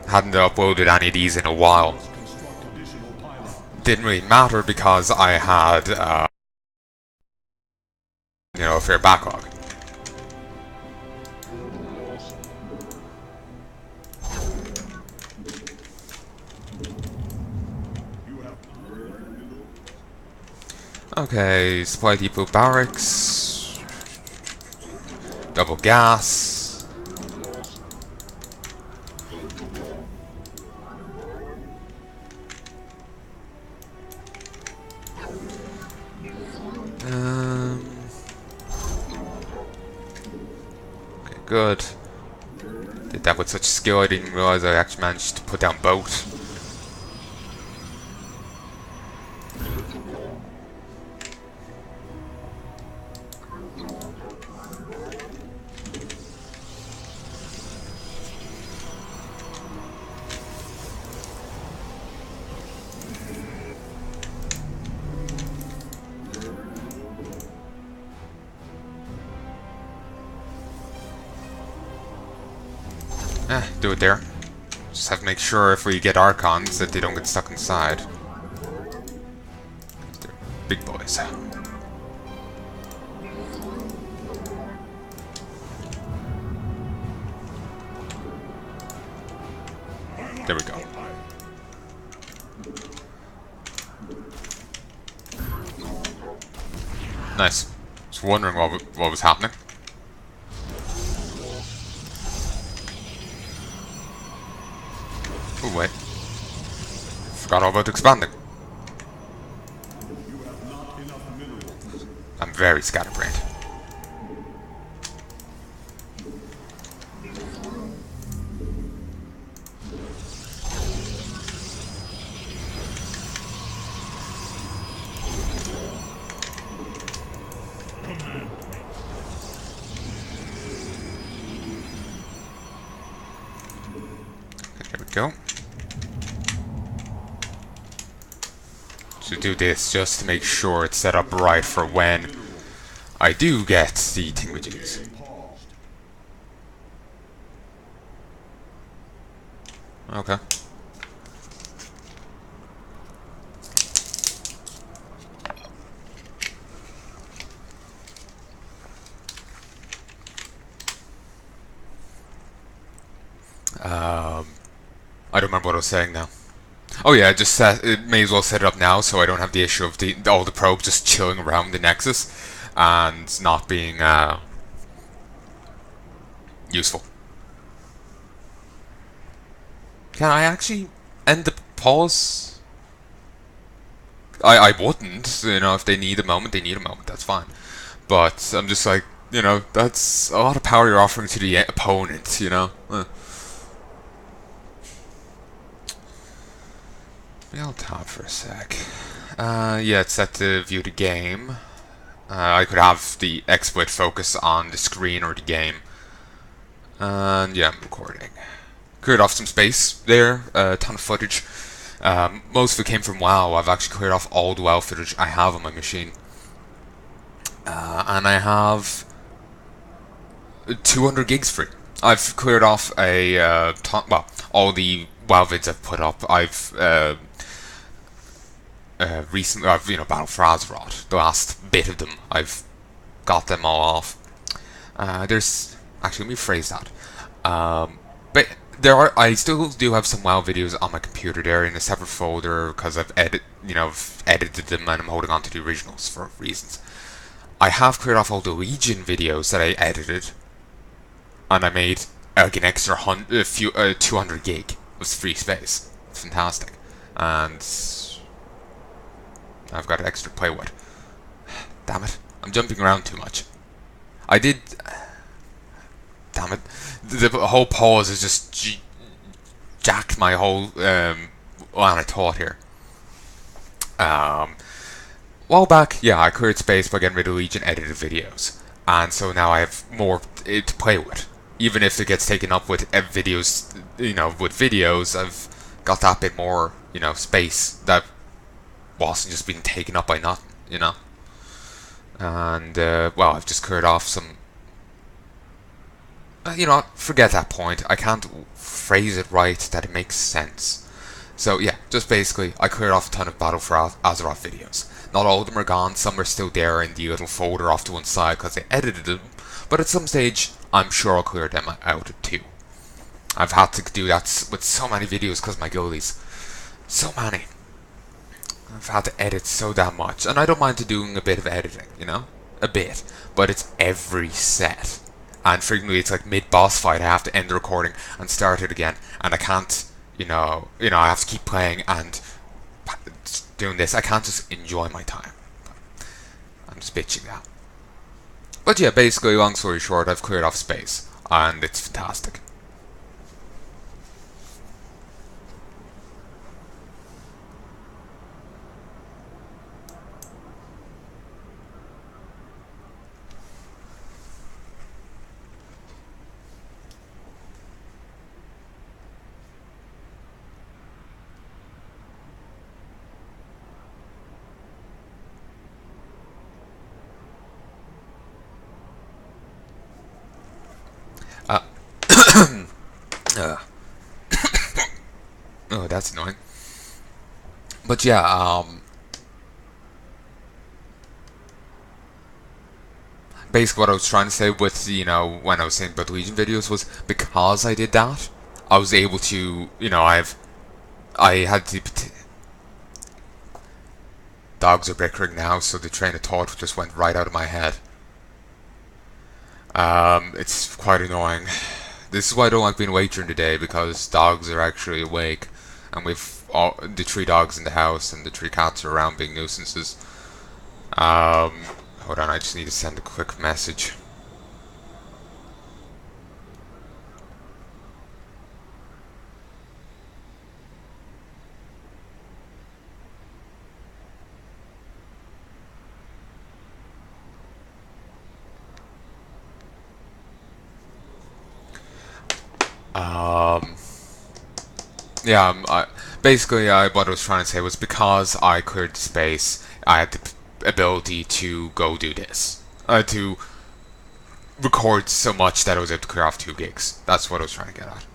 Hadn't uploaded any of these in a while. Didn't really matter because I had, you know, a fair backlog. Okay, supply depot barracks. Double gas. Okay, good. Did that with such skill I didn't realize I actually managed to put down both. Do it there. Just have to make sure if we get Archons that they don't get stuck inside. They're big boys. There we go. Nice. Just wondering what was happening. Oh wait. Forgot all about expanding. I'm very scatterbrained. There we go. To do this just to make sure it's set up right for when I do get the thingamajiggies. Okay. I don't remember what I was saying now. Oh yeah, just may as well set it up now so I don't have the issue of all the probes just chilling around the Nexus and not being useful. Can I actually end the pause? I wouldn't, you know, if they need a moment, they need a moment, that's fine. But I'm just like, you know, that's a lot of power you're offering to the opponent, you know? I'll top for a sec. Yeah, it's set to view the game. I could have the exploit focus on the screen or the game. And yeah, I'm recording. Cleared off some space there, a ton of footage. Most of it came from WoW. I've actually cleared off all the WoW footage I have on my machine. And I have 200 gigs free. I've cleared off a well, all the WoW vids I've put up. I've recently, you know, Battle for Azeroth, the last bit of them, I've got them all off. There's actually, let me rephrase that. But there are, I still do have some WoW videos on my computer there in a separate folder because I've edited them and I'm holding on to the originals for reasons. I have cleared off all the Legion videos that I edited, and I made like an extra 200 gig of free space. It's fantastic, and I've got extra to play with. Damn it. I'm jumping around too much. I did... Damn it. The whole pause has just jacked my whole line of thought here. While back, yeah, I cleared space by getting rid of Legion edited videos. And so now I have more to play with. Even if it gets taken up with videos, you know, with videos, I've got that bit more, you know, space that wasn't just being taken up by nothing, you know. And well, I've just cleared off some you know, forget that point. I can't phrase it right that it makes sense. So yeah, just basically, I cleared off a ton of Battle for Azeroth videos. Not all of them are gone. Some are still there in the little folder off to one side because they edited them. But at some stage, I'm sure I'll clear them out too. I've had to do that with so many videos because my goalies. So many. I've had to edit so damn much. And I don't mind doing a bit of editing, you know? A bit. But it's every set. And frequently it's like mid-boss fight, I have to end the recording and start it again. And I can't, I have to keep playing and doing this. I can't just enjoy my time. I'm just bitching that. But yeah, basically, long story short, I've cleared off space. And it's fantastic. Uh, uh, oh, that's annoying. But yeah, basically what I was trying to say with, when I was saying about the Legion videos was because I did that, I was able to, I had the, dogs are bickering now, so the train of thought just went right out of my head. It's quite annoying. This is why I don't like being awake during the day, because dogs are actually awake, and we've the 3 dogs in the house, and the 3 cats are around being nuisances. Hold on, I just need to send a quick message. Yeah, basically, what I was trying to say was because I cleared the space, I had the ability to go do this. To record so much that I was able to clear off 2 gigs. That's what I was trying to get at.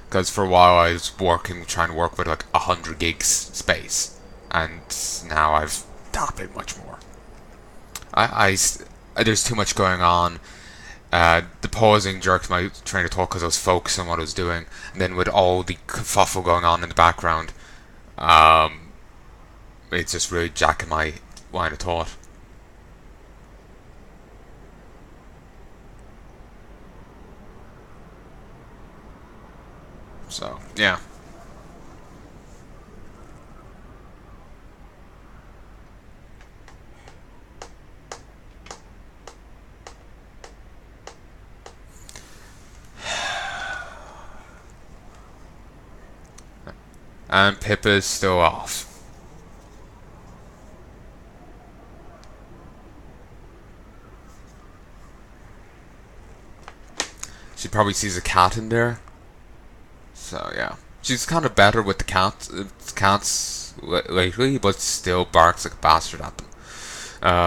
Because for a while I was trying to work with like 100 gigs space. And now I've tapped it much more. There's too much going on. The pausing jerked my train of thought because I was focused on what I was doing, and then with all the kerfuffle going on in the background, it's just really jacking my line of thought. So yeah. And Pippa's still off. She probably sees a cat in there. So yeah. She's kind of better with the cats lately, but still barks like a bastard at them.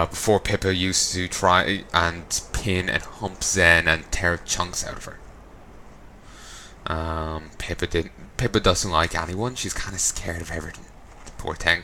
Before Pippa used to try and pin and hump Zen and tear chunks out of her. Pippa doesn't like anyone. She's kind of scared of everything. Poor thing.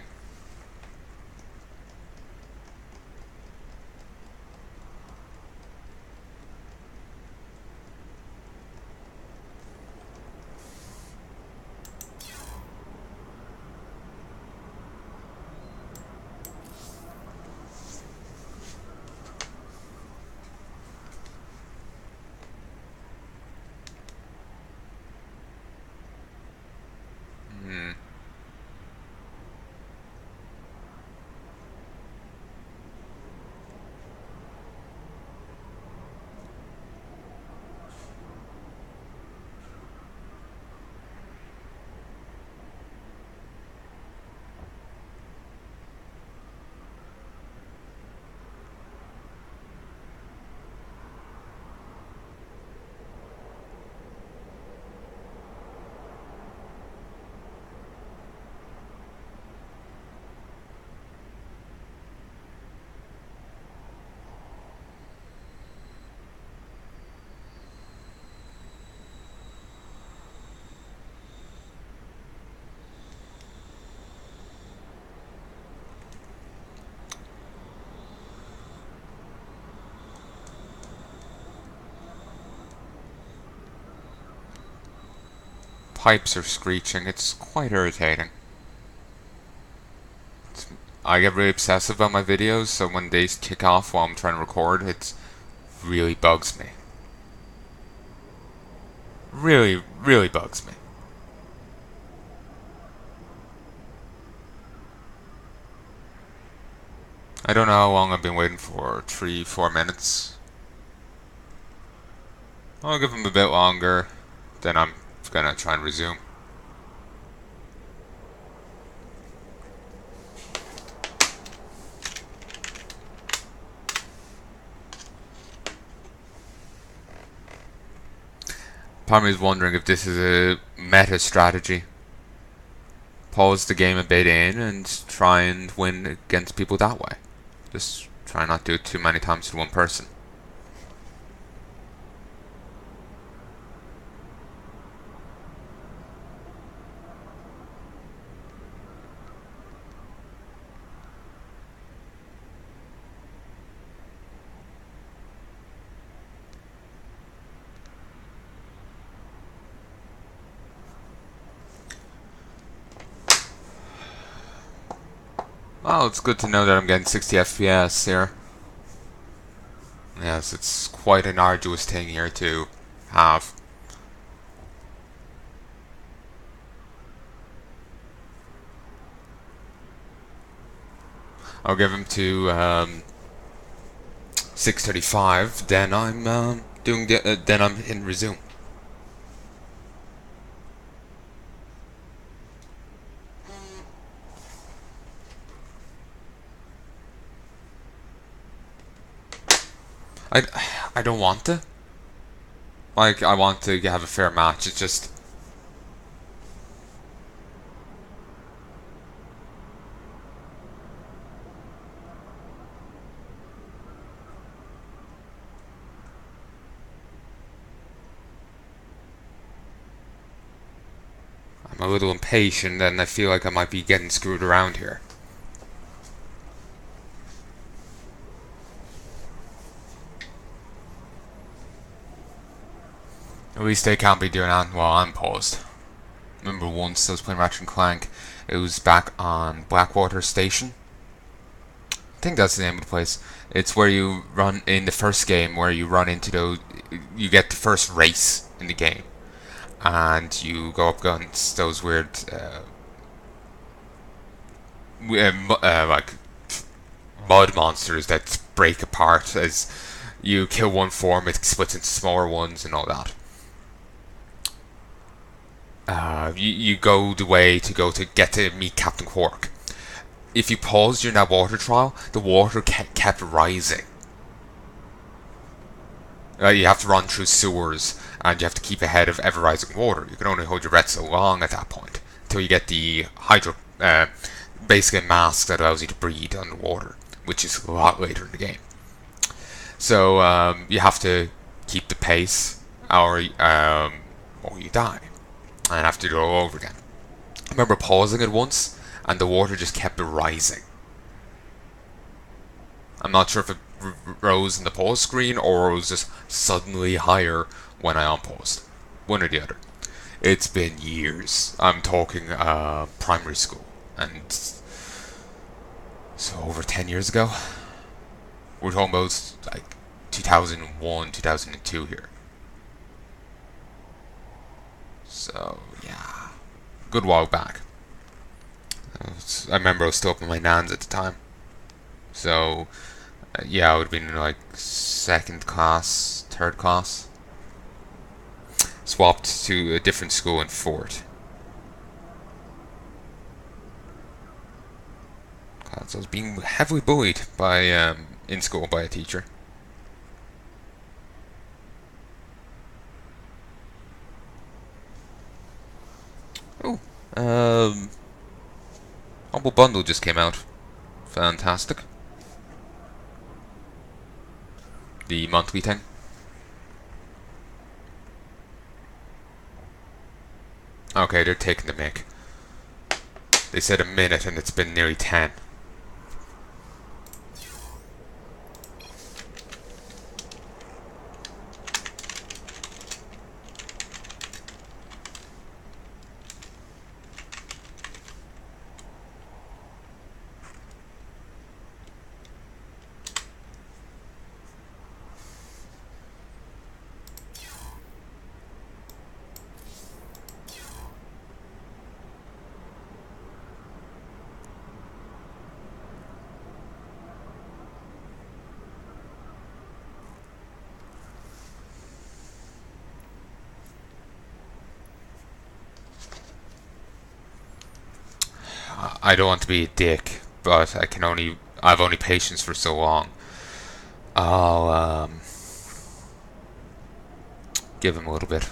pipes are screeching. It's quite irritating. I get really obsessive on my videos, so when they kick off while I'm trying to record, it really bugs me. Really, really bugs me. I don't know how long I've been waiting for. 3-4 minutes. I'll give them a bit longer. Then I'm gonna try and resume. Part of me is wondering if this is a meta strategy. Pause the game a bit in and try and win against people that way. Just try not to do it too many times to one person. Well, it's good to know that I'm getting 60 FPS here. Yes, it's quite an arduous thing here to have. I'll give him to 635. Then I'm then I'm in resume. I don't want to. Like, I want to have a fair match. It's just I'm a little impatient, and I feel like I might be getting screwed around here. At least they can't be doing that while I'm paused. Remember once I was playing Ratchet and Clank, it was back on Blackwater Station. I think that's the name of the place. It's where you run in the first game, where you run into those, you get the first race in the game, and you go up against those weird, like mud monsters that break apart as you kill one form. It splits into smaller ones and all that. You go the way to go to get to meet Captain Quark. If you pause during that water trial, the water kept rising. You have to run through sewers, and you have to keep ahead of ever-rising water. You can only hold your breath so long at that point, until you get the basically a mask that allows you to breathe underwater, which is a lot later in the game. So you have to keep the pace, or you die, and have to do it all over again. I remember pausing it once, and the water just kept rising. I'm not sure if it rose in the pause screen or it was just suddenly higher when I unpaused. One or the other. It's been years. I'm talking primary school, and so over 10 years ago. We're talking about like 2001, 2002 here. So yeah, good while back. I remember I was still up in my nan's at the time. So yeah, I would have been in like second class, third class. Swapped to a different school in Fort. So I was being heavily bullied by in school by a teacher. Oh, Humble Bundle just came out. Fantastic. The monthly thing. Okay, they're taking the mic. They said a minute and it's been nearly 10. I don't want to be a dick, but I've only patience for so long. I'll give him a little bit.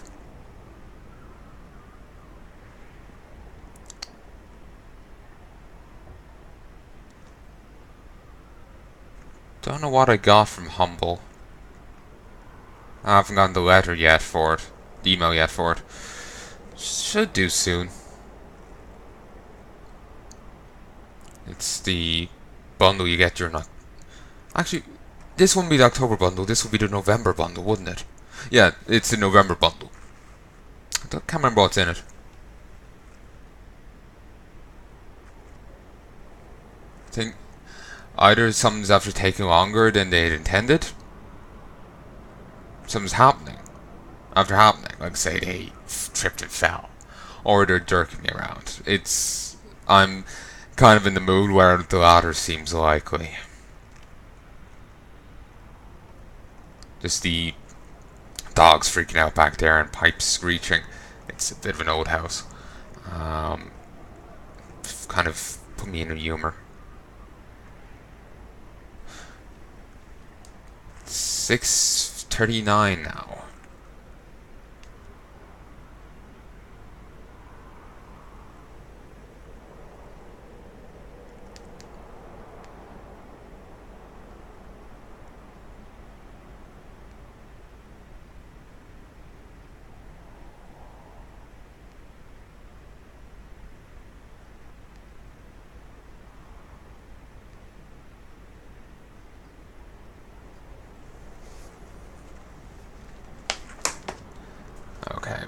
Don't know what I got from Humble. I haven't gotten the letter yet for it. The email yet for it. Should do soon. It's the bundle you get during... Actually, this wouldn't be the October bundle. This would be the November bundle, wouldn't it? Yeah, it's the November bundle. Can't remember what's in it. I think either something's after taking longer than they'd intended. Something's happening. After happening. Like say they tripped and fell. Or they're jerking me around. I'm kind of in the mood where the latter seems likely. Just the dogs freaking out back there and pipes screeching. It's a bit of an old house. Kind of put me in a humor. 6:39 now. Okay.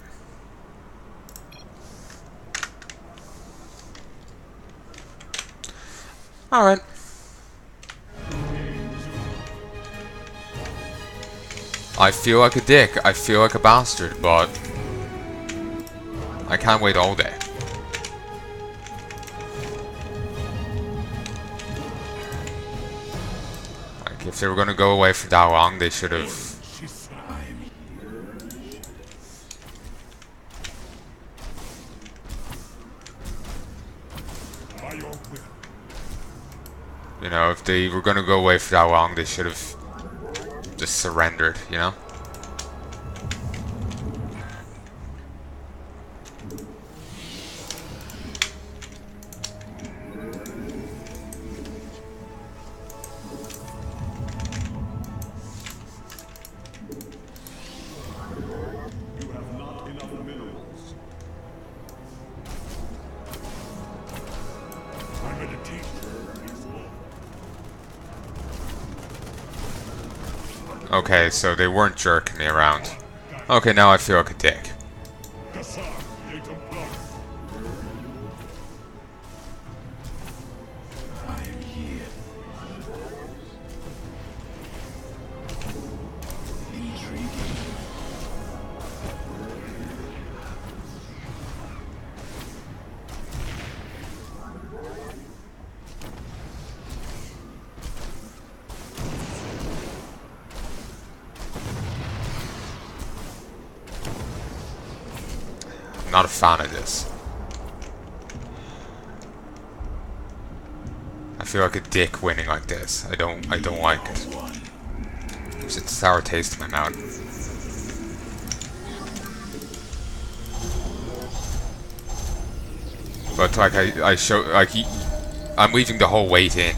Alright. I feel like a dick. I feel like a bastard, but I can't wait all day. Like, if they were gonna go away for that long, they should have... You know, if they were gonna go away for that long, they should have just surrendered, you know? Okay, so they weren't jerking me around. Okay, now I feel like a dick. Not a fan of this. I feel like a dick winning like this. I don't like it. It's a sour taste in my mouth. But like I'm leaving the whole weight in.